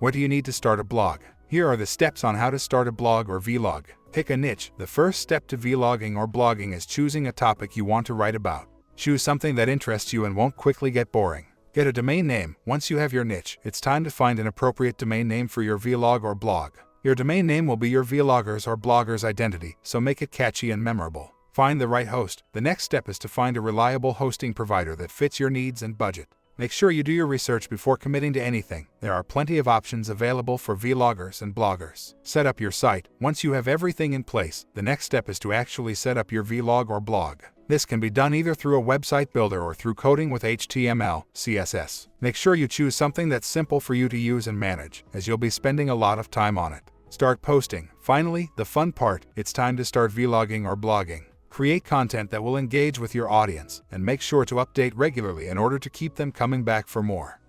What do you need to start a blog? Here are the steps on how to start a blog or vlog. Pick a niche. The first step to vlogging or blogging is choosing a topic you want to write about. Choose something that interests you and won't quickly get boring. Get a domain name. Once you have your niche, it's time to find an appropriate domain name for your vlog or blog. Your domain name will be your vlogger's or blogger's identity, so make it catchy and memorable. Find the right host. The next step is to find a reliable hosting provider that fits your needs and budget. Make sure you do your research before committing to anything. There are plenty of options available for vloggers and bloggers. Set up your site. Once you have everything in place, the next step is to actually set up your vlog or blog. This can be done either through a website builder or through coding with HTML, CSS. Make sure you choose something that's simple for you to use and manage, as you'll be spending a lot of time on it. Start posting. Finally, the fun part, it's time to start vlogging or blogging. Create content that will engage with your audience, and make sure to update regularly in order to keep them coming back for more.